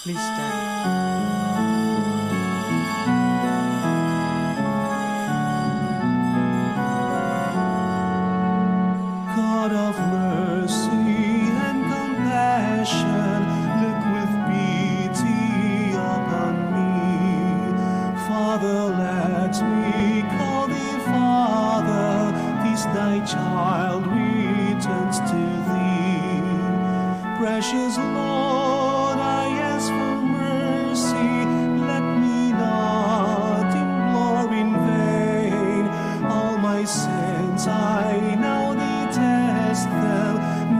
Please stand. God of mercy and compassion, look with pity upon me. Father, let me call thee Father, this thy child returns to thee. Precious Lord, I ask for mercy, let me not implore in vain. All my sins I now detest them,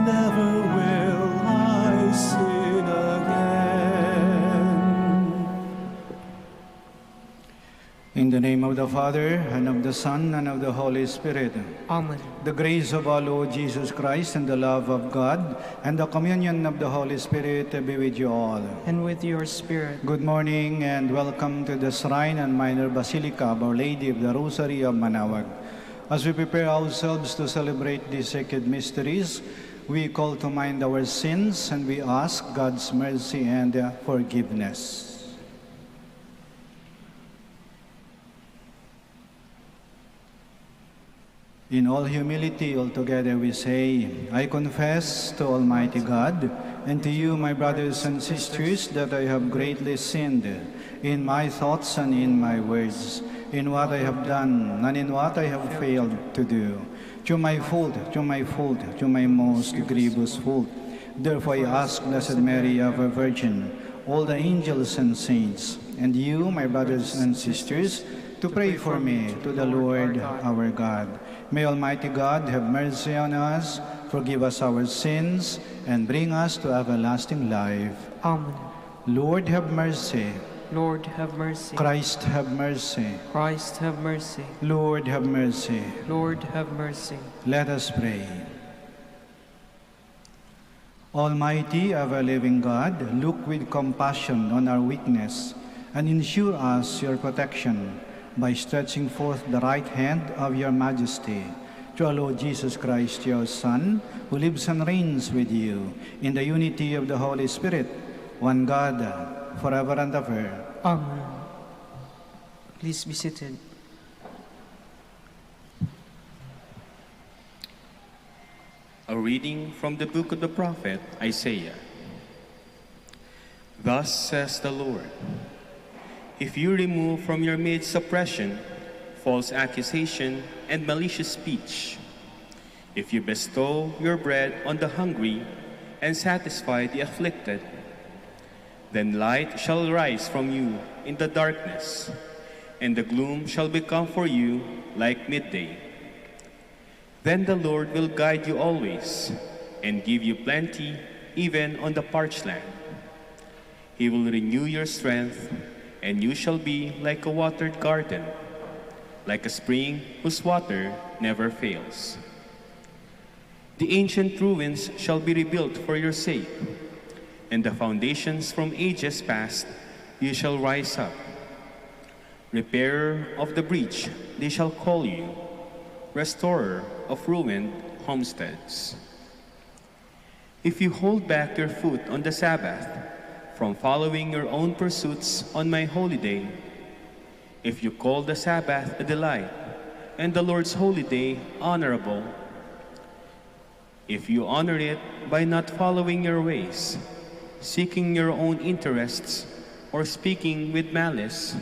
never will I sin again. In the name of the Father, and of the Son, and of the Holy Spirit. Amen. The grace of our Lord Jesus Christ, and the love of God, and the communion of the Holy Spirit be with you all. And with your spirit. Good morning, and welcome to the Shrine and Minor Basilica of Our Lady of the Rosary of Manaoag. As we prepare ourselves to celebrate these sacred mysteries, we call to mind our sins, and we ask God's mercy and forgiveness. In all humility, altogether we say, I confess to Almighty God and to you, my brothers and sisters, that I have greatly sinned in my thoughts and in my words, in what I have done and in what I have failed to do. To my fault, to my most grievous fault. Therefore I ask Blessed Mary, ever Virgin, all the angels and saints, and you, my brothers and sisters, to pray for me to the Lord our God. May Almighty God have mercy on us, forgive us our sins, and bring us to everlasting life. Amen. Lord, have mercy. Lord, have mercy. Christ, have mercy. Christ, have mercy. Lord, have mercy. Lord, have mercy. Let us pray. Almighty, ever-living God, look with compassion on our weakness and ensure us your protection by stretching forth the right hand of your majesty to our Lord Jesus Christ, your Son, who lives and reigns with you in the unity of the Holy Spirit, one God, forever and ever. Amen. Please be seated. A reading from the book of the prophet Isaiah. Thus says the Lord, if you remove from your midst oppression, false accusation, and malicious speech, if you bestow your bread on the hungry and satisfy the afflicted, then light shall rise from you in the darkness, and the gloom shall become for you like midday. Then the Lord will guide you always and give you plenty even on the parched land. He will renew your strength, and you shall be like a watered garden, like a spring whose water never fails. The ancient ruins shall be rebuilt for your sake, and the foundations from ages past you shall rise up. Repairer of the breach, they shall call you, restorer of ruined homesteads. If you hold back your foot on the Sabbath from following your own pursuits on my holy day, if you call the Sabbath a delight and the Lord's holy day honorable, if you honor it by not following your ways, seeking your own interests, or speaking with malice,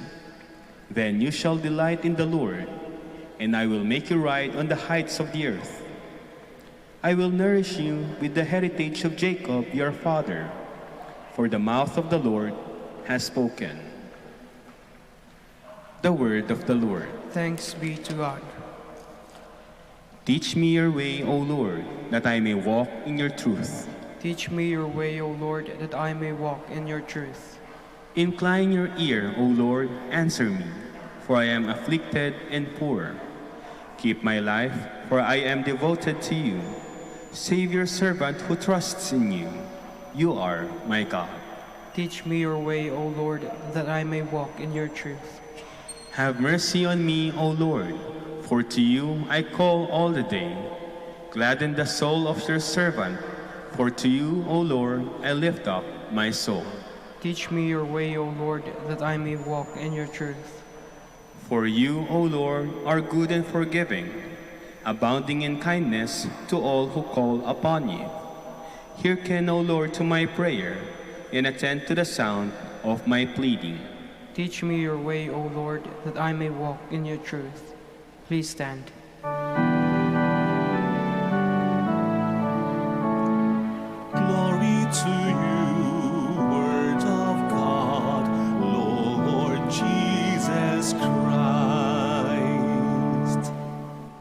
then you shall delight in the Lord, and I will make you ride on the heights of the earth. I will nourish you with the heritage of Jacob your father, for the mouth of the Lord has spoken. The word of the Lord. Thanks be to God. Teach me your way, O Lord, that I may walk in your truth. Teach me your way, O Lord, that I may walk in your truth. Incline your ear, O Lord, answer me, for I am afflicted and poor. Keep my life, for I am devoted to you. Save your servant who trusts in you. You are my God. Teach me your way, O Lord, that I may walk in your truth. Have mercy on me, O Lord, for to you I call all the day. Gladden the soul of your servant, for to you, O Lord, I lift up my soul. Teach me your way, O Lord, that I may walk in your truth. For you, O Lord, are good and forgiving, abounding in kindness to all who call upon you. Hearken, O Lord, to my prayer, and attend to the sound of my pleading. Teach me your way, O Lord, that I may walk in your truth. Please stand. Glory to you, Word of God, Lord Jesus Christ.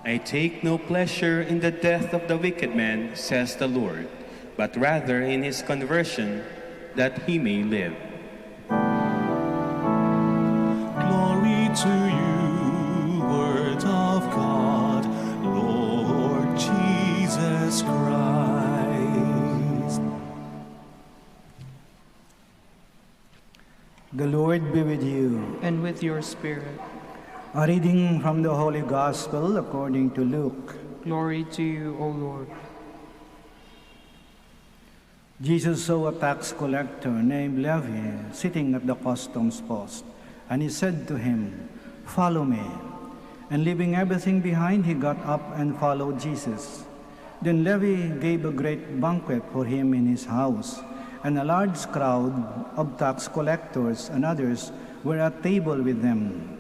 I take no pleasure in the death of the wicked man, says the Lord, but rather in his conversion, that he may live. Glory to you, Word of God, Lord Jesus Christ. The Lord be with you. And with your spirit. A reading from the Holy Gospel according to Luke. Glory to you, O Lord. Jesus saw a tax collector named Levi sitting at the customs post, and he said to him, "Follow me." And leaving everything behind, he got up and followed Jesus. Then Levi gave a great banquet for him in his house, and a large crowd of tax collectors and others were at table with them.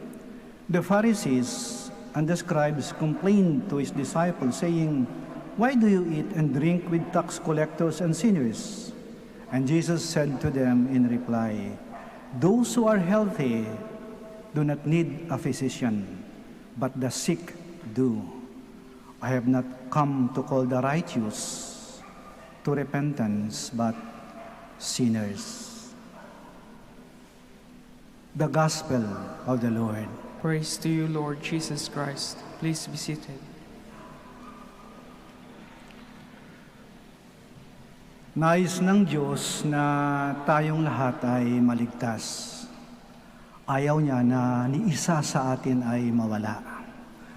The Pharisees and the scribes complained to his disciples, saying, "Why do you eat and drink with tax collectors and sinners?" And Jesus said to them in reply, "Those who are healthy do not need a physician, but the sick do. I have not come to call the righteous to repentance, but sinners." The Gospel of the Lord. Praise to you, Lord Jesus Christ. Please be seated. Nais ng Diyos na tayong lahat ay maligtas. Ayaw niya na ni isa sa atin ay mawala.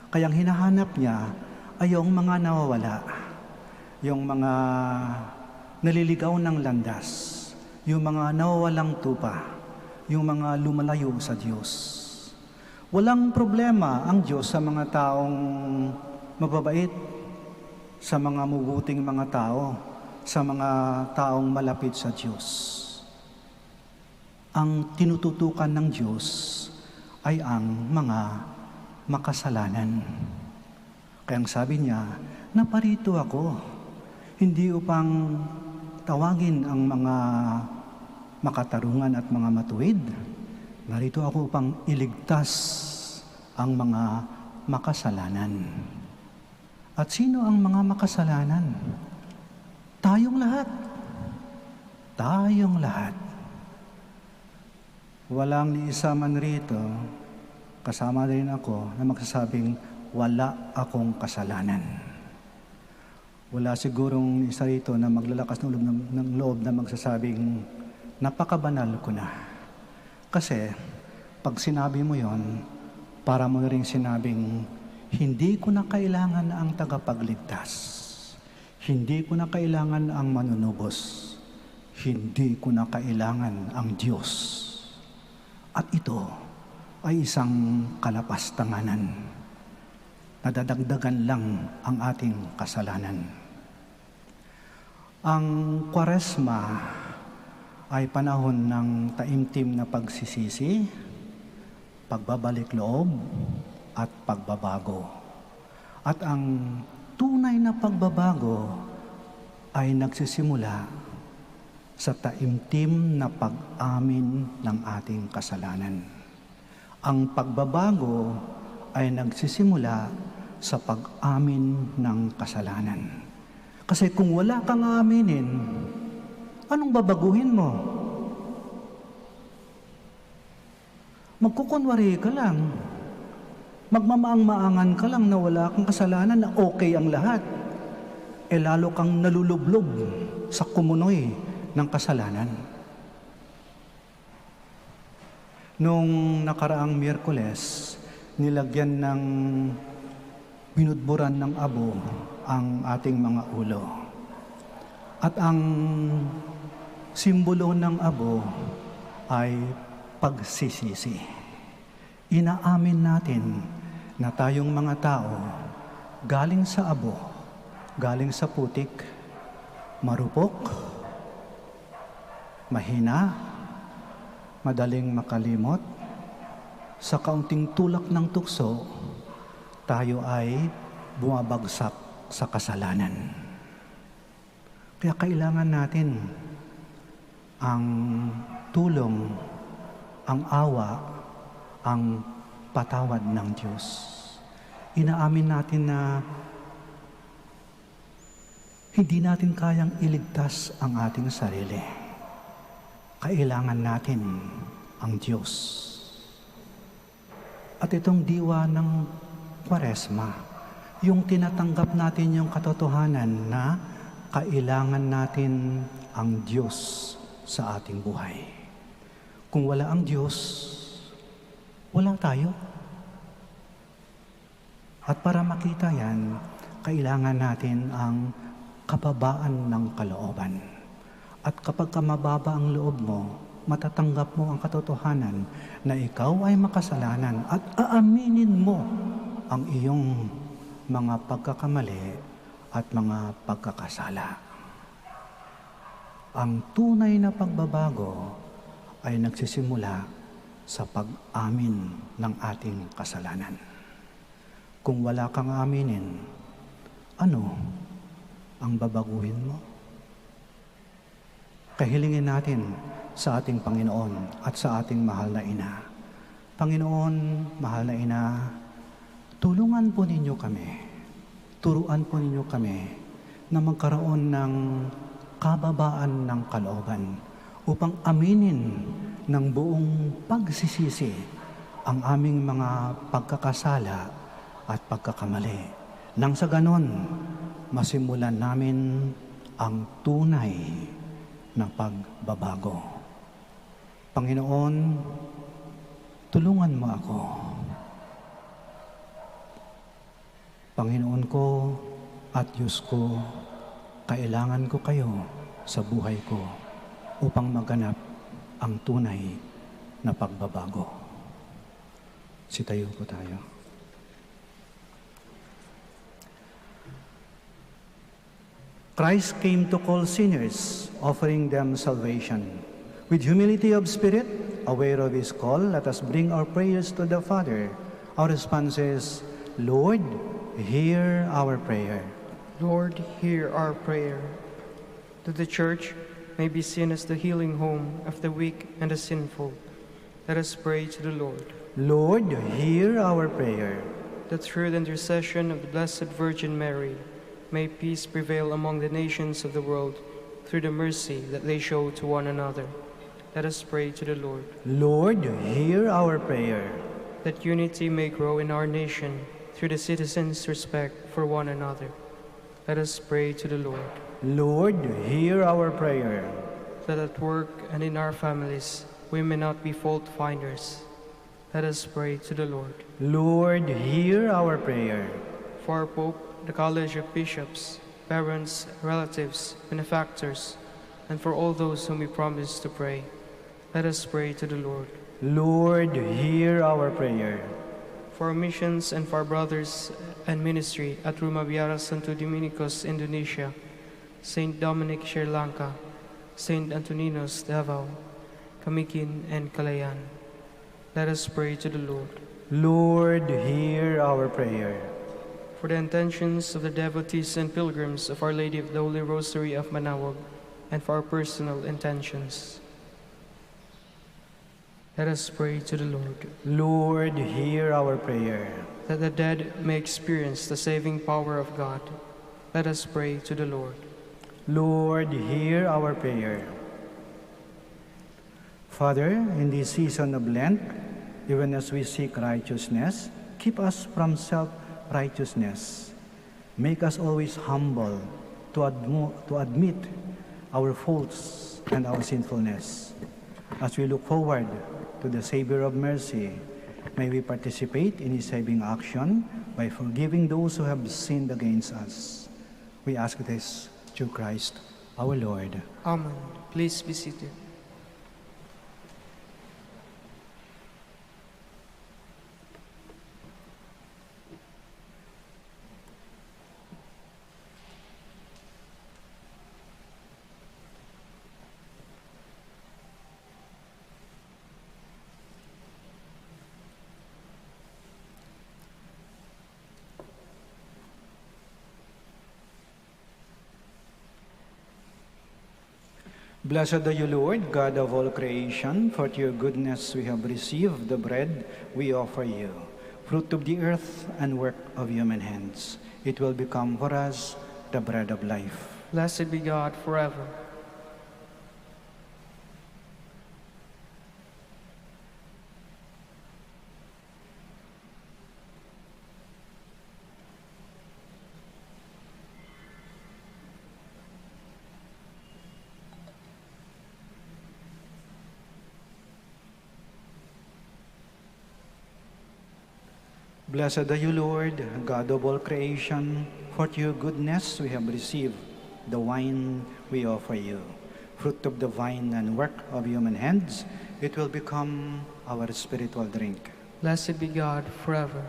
Kayang hinahanap niya ay yung mga nawawala, yung mga naliligaw ng landas, yung mga nawawalang tupa, yung mga lumalayo sa Diyos. Walang problema ang Diyos sa mga taong mababait, sa mga mabuting mga tao, sa mga taong malapit sa Diyos. Ang tinututukan ng Diyos ay ang mga makasalanan. Kaya ang sabi niya, "Naparito ako, hindi upang tawagin ang mga makatarungan at mga matuwid. Narito ako upang iligtas ang mga makasalanan." At sino ang mga makasalanan? Tayong lahat. Tayong lahat. Walang ni isa man rito, kasama rin ako, na magsasabing, "Wala akong kasalanan." Wala sigurong isa rito na maglalakas ng loob na magsasabing, "Napakabanal ko na." Kasi, pag sinabi mo yon, para mo rin sinabing, hindi ko na kailangan ang tagapagligtas. Hindi ko na kailangan ang manunubos. Hindi ko na kailangan ang Diyos. At ito ay isang kalapastanganan. Nadadagdagan lang ang ating kasalanan. Ang Kwaresma ay panahon ng taimtim na pagsisisi, pagbabalik loob, at pagbabago. At ang tunay na pagbabago ay nagsisimula sa taimtim na pag-amin ng ating kasalanan. Ang pagbabago ay nagsisimula sa pag-amin ng kasalanan. Kasi kung wala kang aminin, anong babaguhin mo? Magkukunwari ka lang. Magmamaang-maangan ka lang na wala kang kasalanan, na okay ang lahat. E lalo kang nalulublob sa kumunoy ng kasalanan. Nung nakaraang Miyerkules, nilagyan ng binudburan ng abo ang ating mga ulo. At ang simbolo ng abo ay pagsisisi. Inaamin natin na tayong mga tao galing sa abo, galing sa putik, marupok, mahina, madaling makalimot, sa kaunting tulak ng tukso, tayo ay bumabagsak sa kasalanan. Kaya kailangan natin ang tulong, ang awa, ang patawad ng Diyos. Inaamin natin na hindi natin kayang iligtas ang ating sarili. Kailangan natin ang Diyos. At itong diwa ng Kwaresma, yung tinatanggap natin yung katotohanan na kailangan natin ang Diyos sa ating buhay. Kung wala ang Diyos, wala tayo. At para makita yan, kailangan natin ang kababaan ng kalooban. At kapag mababa ang loob mo, matatanggap mo ang katotohanan na ikaw ay makasalanan at aaminin mo ang iyong mga pagkakamali at mga pagkakasala. Ang tunay na pagbabago ay nagsisimula sa pag-amin ng ating kasalanan. Kung wala kang aminin, ano ang babaguhin mo? Kahilingin natin sa ating Panginoon at sa ating mahal na Ina. Panginoon, mahal na Ina, tulungan po ninyo kami. Turuan po ninyo kami na magkaroon ng kababaan ng kalooban upang aminin ng buong pagsisisi ang aming mga pagkakasala at pagkakamali. Nang sa ganon, masimulan namin ang tunay na pagbabago. Panginoon, tulungan mo ako. Panginoon ko at Diyos ko, kailangan ko kayo sa buhay ko upang maganap ang tunay na pagbabago. Sitayo po tayo. Christ came to call sinners, offering them salvation. With humility of spirit, aware of His call, let us bring our prayers to the Father. Our response is, Lord, hear our prayer. Lord, hear our prayer. That the Church may be seen as the healing home of the weak and the sinful, let us pray to the Lord. Lord, hear our prayer. That through the intercession of the Blessed Virgin Mary, may peace prevail among the nations of the world through the mercy that they show to one another. Let us pray to the Lord. Lord, hear our prayer. That unity may grow in our nation through the citizens' respect for one another. Let us pray to the Lord. Lord, hear our prayer. That at work and in our families we may not be fault finders. Let us pray to the Lord. Lord, hear our prayer. For our Pope, the College of Bishops, parents, relatives, benefactors, and for all those whom we promise to pray, let us pray to the Lord. Lord, hear our prayer. For our missions and for our brothers and ministry at Rumabiara Santo Dominicos, Indonesia, Saint Dominic, Sri Lanka, Saint Antoninos, Davao, Kamikin, and Calayan, let us pray to the Lord. Lord, hear our prayer. For the intentions of the devotees and pilgrims of Our Lady of the Holy Rosary of Manaoag, and for our personal intentions, let us pray to the Lord. Lord, hear our prayer. That the dead may experience the saving power of God, let us pray to the Lord. Lord, hear our prayer. Father, in this season of Lent, even as we seek righteousness, keep us from self-righteousness. Make us always humble to admit our faults and our sinfulness. As we look forward to the Savior of mercy, may we participate in His saving action by forgiving those who have sinned against us. We ask this through Christ our Lord. Amen. Please be seated. Blessed are you, Lord, God of all creation, for to your goodness we have received the bread we offer you, fruit of the earth and work of human hands. It will become for us the bread of life. Blessed be God forever. Blessed are you, Lord, God of all creation, for to your goodness we have received the wine we offer you, fruit of the vine and work of human hands. It will become our spiritual drink. Blessed be God forever.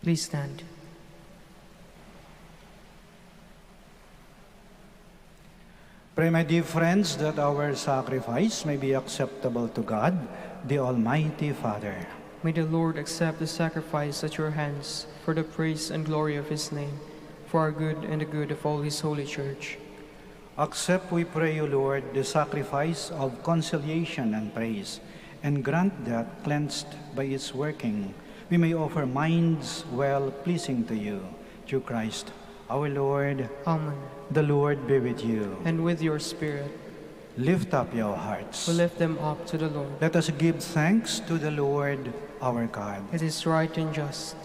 Please stand. Pray, my dear friends, that our sacrifice may be acceptable to God, the Almighty Father. May the Lord accept the sacrifice at your hands for the praise and glory of his name, for our good and the good of all his holy church. Accept, we pray you, Lord, the sacrifice of conciliation and praise, and grant that, cleansed by its working, we may offer minds well pleasing to you, through Christ our Lord. Amen. The Lord be with you. And with your spirit. Lift up your hearts. We lift them up to the Lord. Let us give thanks to the Lord our God. It is right and just.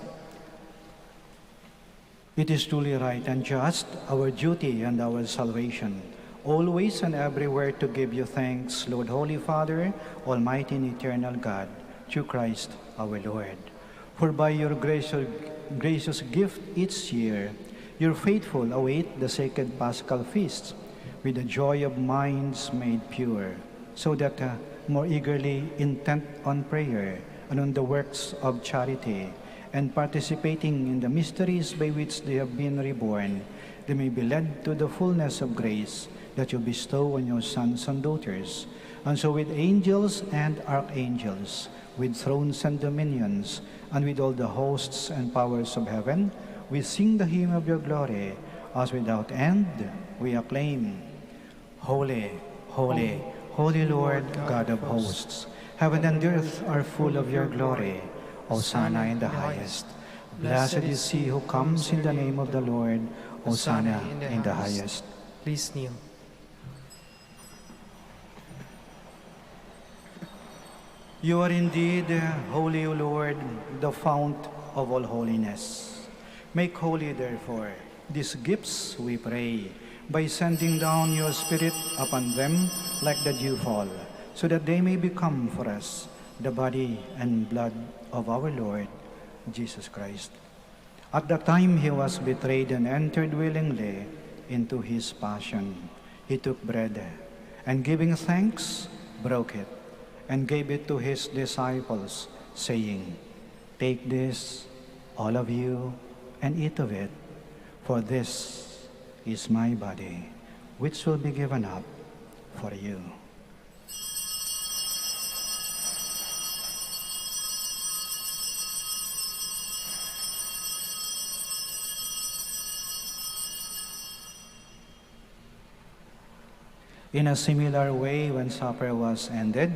It is truly right and just, our duty and our salvation, always and everywhere to give you thanks, Lord, Holy Father, Almighty and eternal God, through Christ our Lord. For by your gracious gift each year, your faithful await the sacred Paschal feasts with the joy of minds made pure, so that more eagerly intent on prayer and on the works of charity, and participating in the mysteries by which they have been reborn, they may be led to the fullness of grace that you bestow on your sons and daughters. And so with angels and archangels, with thrones and dominions, and with all the hosts and powers of heaven, we sing the hymn of your glory, as without end we acclaim. Holy, holy, holy Lord, God of hosts, heaven and earth are full of your glory. Hosanna in the highest. Blessed is he who comes in the name of the Lord. Hosanna in the highest. Please kneel. You are indeed holy, O Lord, the fount of all holiness. Make holy, therefore, these gifts, we pray, by sending down your Spirit upon them like the dewfall, so that they may become for us the body and blood of our Lord Jesus Christ. At the time he was betrayed and entered willingly into his passion, he took bread, and giving thanks, broke it, and gave it to his disciples, saying, "Take this, all of you, and eat of it, for this is my body, which will be given up for you." In a similar way, when supper was ended,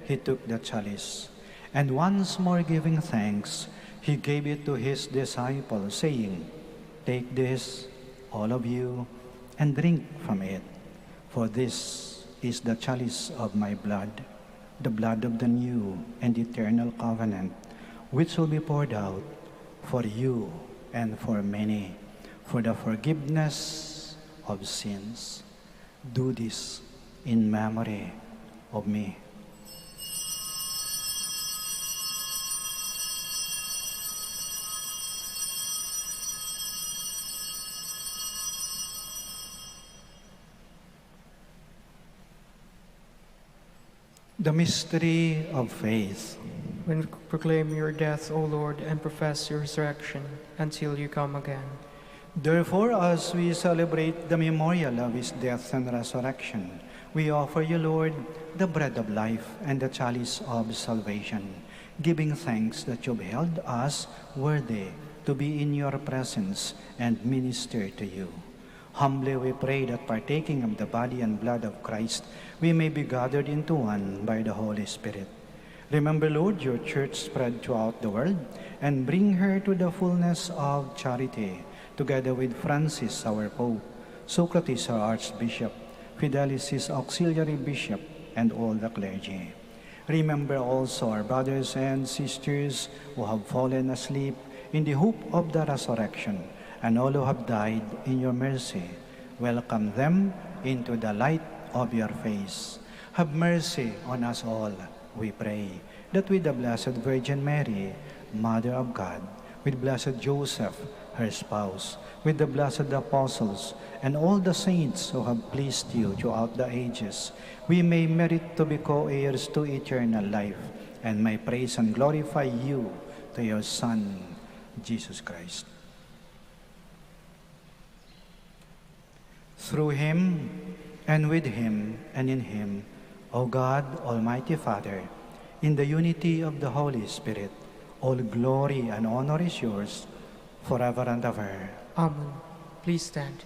he took the chalice, and once more giving thanks, he gave it to his disciples, saying, "Take this, all of you, and drink from it, for this is the chalice of my blood, the blood of the new and eternal covenant, which will be poured out for you and for many, for the forgiveness of sins. Do this in memory of me." The mystery of faith. When we proclaim your death, O Lord, and profess your resurrection until you come again. Therefore, as we celebrate the memorial of his death and resurrection, we offer you, Lord, the bread of life and the chalice of salvation. giving thanks that you've held us worthy to be in your presence and minister to you. Humbly we pray that partaking of the body and blood of Christ, we may be gathered into one by the Holy Spirit. Remember, Lord, your church spread throughout the world, and bring her to the fullness of charity, together with Francis, our Pope, Socrates, our Archbishop, Fidelis, his auxiliary bishop, and all the clergy. Remember also our brothers and sisters who have fallen asleep in the hope of the resurrection, and all who have died in your mercy. Welcome them into the light of your face. Have mercy on us all, we pray, that with the Blessed Virgin Mary, Mother of God, with Blessed Joseph, her spouse, with the blessed apostles, and all the saints who have pleased you throughout the ages, we may merit to be co-heirs to eternal life, and may praise and glorify you to your Son, Jesus Christ. Through him, and with him, and in him, O God, Almighty Father, in the unity of the Holy Spirit, all glory and honor is yours, forever and ever. Amen. Please stand.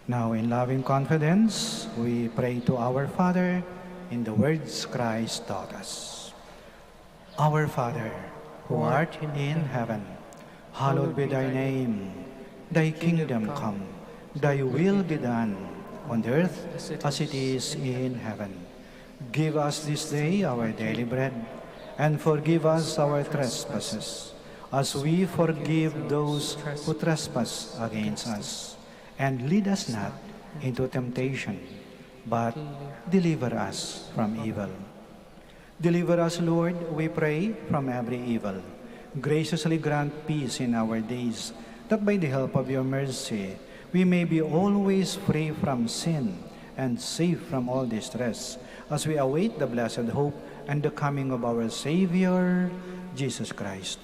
Now, in loving confidence, we pray to our Father in the words Christ taught us. Our Father, who art in heaven, hallowed be thy name. Thy kingdom come, thy will be done, on earth as it is in heaven. Give us this day our daily bread, and forgive us our trespasses, as we forgive those who trespass against us. And lead us not into temptation, but deliver us from evil. Deliver us, Lord, we pray, from every evil. Graciously grant peace in our days, that by the help of your mercy, we may be always free from sin and safe from all distress, as we await the blessed hope and the coming of our Savior, Jesus Christ.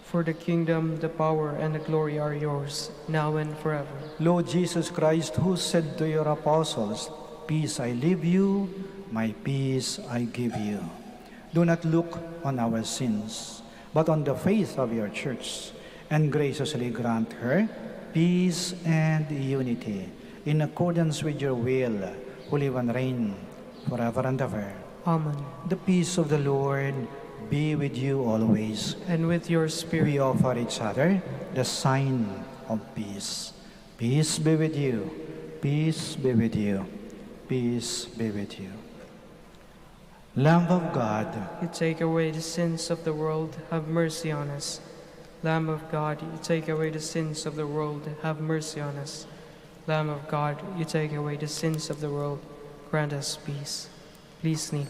For the kingdom, the power, and the glory are yours, now and forever. Lord Jesus Christ, who said to your apostles, "Peace I leave you, my peace I give you," do not look on our sins, but on the faith of your church, and graciously grant her peace and unity, in accordance with your will, who live and reign forever and ever. Amen. The peace of the Lord be with you always. And with your spirit. We offer each other the sign of peace. Peace be with you. Peace be with you. Peace be with you. Lamb of God, You take away the sins of the world, have mercy on us. Lamb of God, you take away the sins of the world, have mercy on us. Lamb of God, you take away the sins of the world, grant us peace. Please kneel.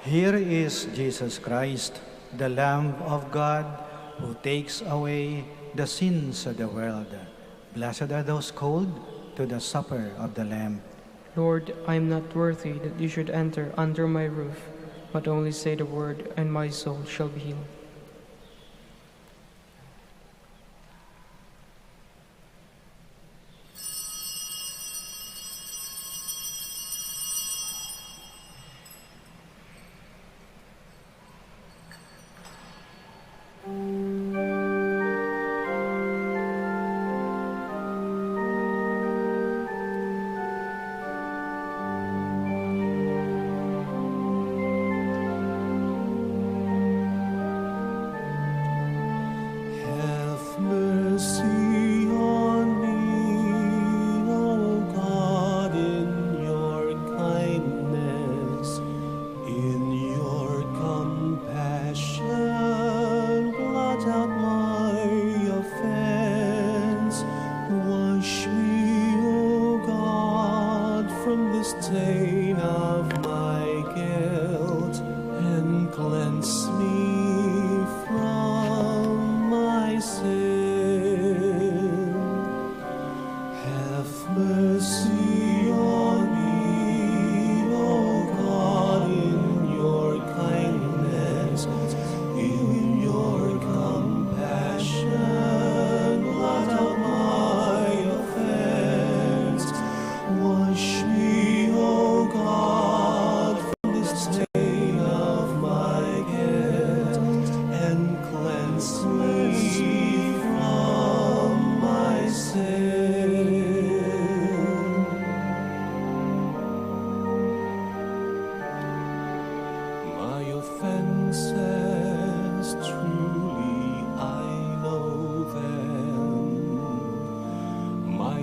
here is Jesus Christ, the Lamb of God, who takes away the sins of the world. Blessed are those called to the supper of the Lamb. Lord, I am not worthy that you should enter under my roof, but only say the word, and my soul shall be healed.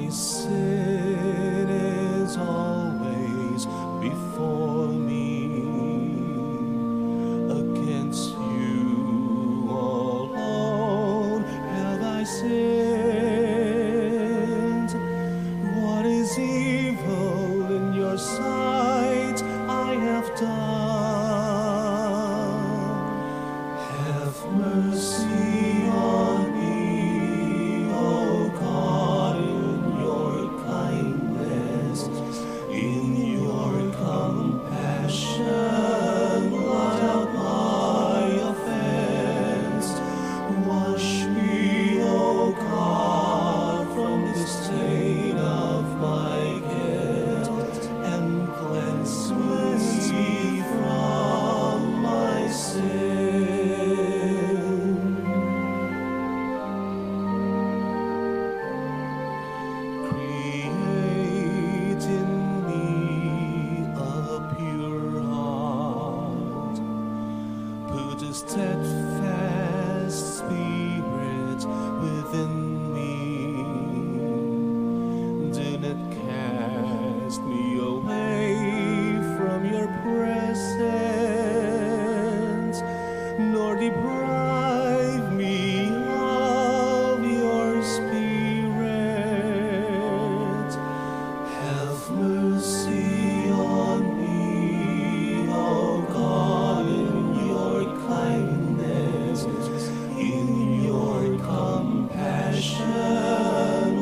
My sin is always before me. Against you alone have I sinned. What is evil in your sight I have done. Have mercy on me, O God, in your kindness, in your compassion, blot out my offense. Wash me, O God, from the stain of my guilt, and cleanse me from my sin. Create in me a pure heart. Put a steadfast spirit within me. Do not cast me away from your presence, nor deprive me of your spirit. Have mercy on me, O God, in your kindness, in your compassion,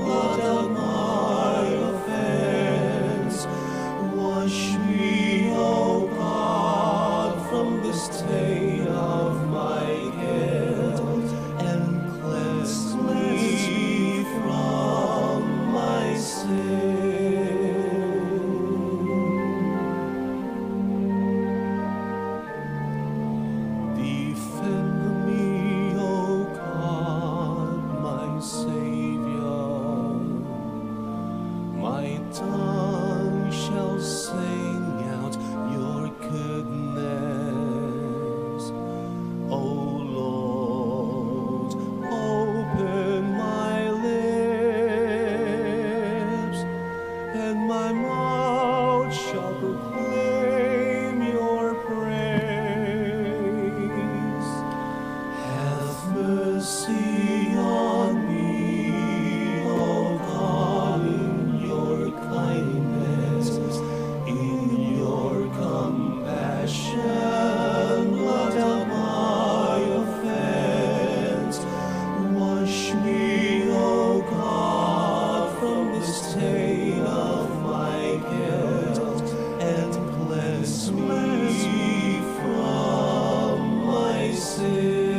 blot out my offense. Wash me, O God, from the stain of my guilt, and cleanse me from my sin. Defend me, O God, my Savior. My tongue shall sing out your goodness. O Lord, open my lips, and my mouth shall proclaim your praise. Have mercy on me, O God, in your kindness, in your compassion, blot out my offense. Wash me, O God, from the stain of my guilt, and cleanse me from my sin.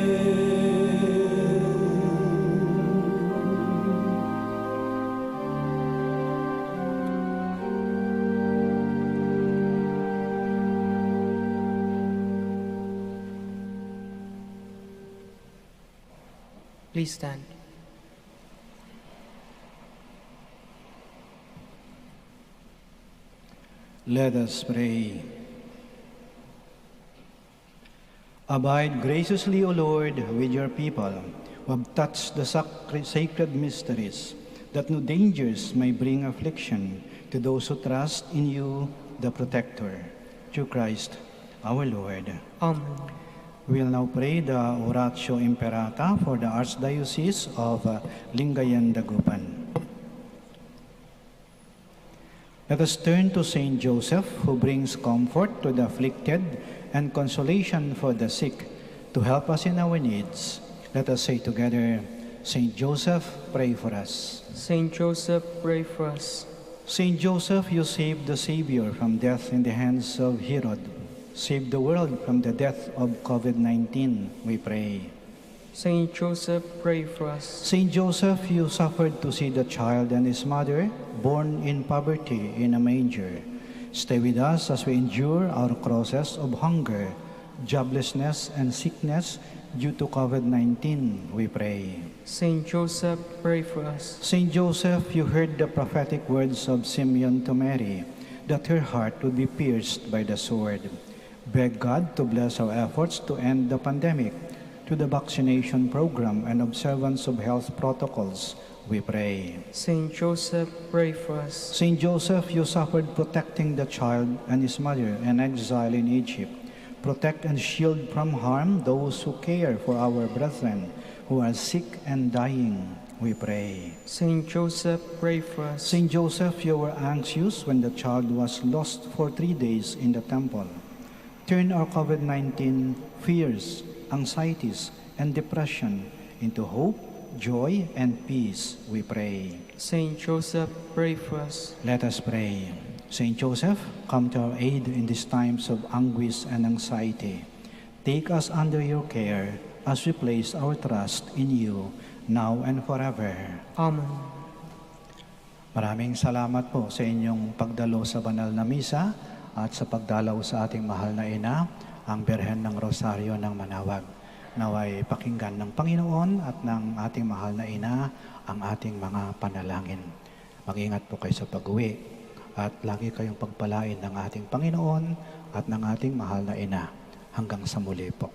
Please stand. Let us pray. Abide graciously, O Lord, with your people who have touched the sacred mysteries, that no dangers may bring affliction to those who trust in you, the Protector. Through Christ our Lord. Amen. We will now pray the Oratio Imperata for the Archdiocese of Lingayen, Dagupan. Let us turn to Saint Joseph, who brings comfort to the afflicted and consolation for the sick, to help us in our needs. Let us say together, Saint Joseph, pray for us. Saint Joseph, pray for us. Saint Joseph, you saved the Savior from death in the hands of Herod. Save the world from the death of COVID-19, we pray. Saint Joseph, pray for us. Saint Joseph, you suffered to see the child and his mother born in poverty in a manger. Stay with us as we endure our crosses of hunger, joblessness, and sickness due to COVID-19, we pray. Saint Joseph, pray for us. Saint Joseph, you heard the prophetic words of Simeon to Mary, that her heart would be pierced by the sword. Beg God to bless our efforts to end the pandemic through the vaccination program and observance of health protocols, we pray. Saint Joseph, pray for us. Saint Joseph, you suffered protecting the child and his mother in exile in Egypt. Protect and shield from harm those who care for our brethren who are sick and dying, we pray. Saint Joseph, pray for us. Saint Joseph, you were anxious when the child was lost for 3 days in the temple. Turn our COVID-19 fears, anxieties, and depression into hope, joy, and peace, we pray. Saint Joseph, pray for us. Let us pray. Saint Joseph, come to our aid in these times of anguish and anxiety. Take us under your care as we place our trust in you, now and forever. Amen. Maraming salamat po sa inyong pagdalo sa banal na misa at sa pagdalaw sa ating mahal na ina, ang Birhen ng Rosario ng Manaoag. Naway pakinggan ng Panginoon at ng ating mahal na ina ang ating mga panalangin. Mag-ingat po kayo sa pag-uwi at lagi kayong pagpalain ng ating Panginoon at ng ating mahal na ina hanggang sa muli po.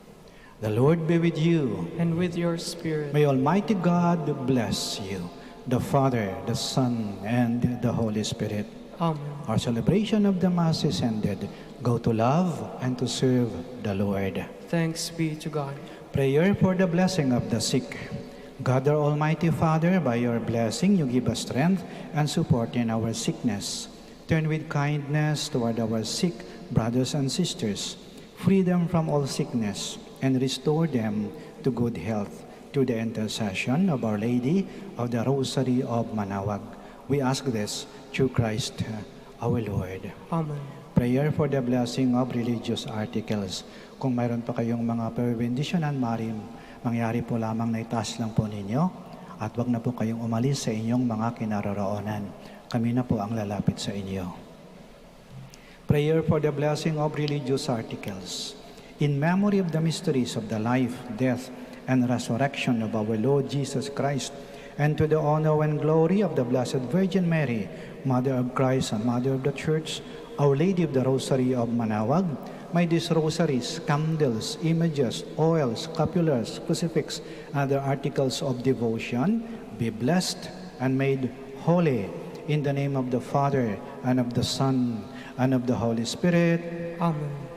The Lord be with you. And with your spirit. May Almighty God bless you, the Father, the Son, and the Holy Spirit. Amen. Our celebration of the Mass is ended. Go to love and to serve the Lord. Thanks be to God. Prayer for the blessing of the sick. God, our Almighty Father, by your blessing, you give us strength and support in our sickness. Turn with kindness toward our sick brothers and sisters. Free them from all sickness and restore them to good health through the intercession of Our Lady of the Rosary of Manaoag. We ask this through Christ our Lord. Amen. Prayer for the blessing of religious articles. Kung mayroon pa kayong mga pabendisyonan, mangyari po lamang na itaas lang po ninyo at wag na po kayong umalis sa inyong mga kinaroroonan. Kami na po ang lalapit sa inyo. Prayer for the blessing of religious articles. In memory of the mysteries of the life, death, and resurrection of our Lord Jesus Christ, and to the honor and glory of the Blessed Virgin Mary, Mother of Christ and Mother of the Church, Our Lady of the Rosary of Manaoag, may these rosaries, candles, images, oils, scapulars, crucifix, and other articles of devotion be blessed and made holy in the name of the Father, and of the Son, and of the Holy Spirit. Amen.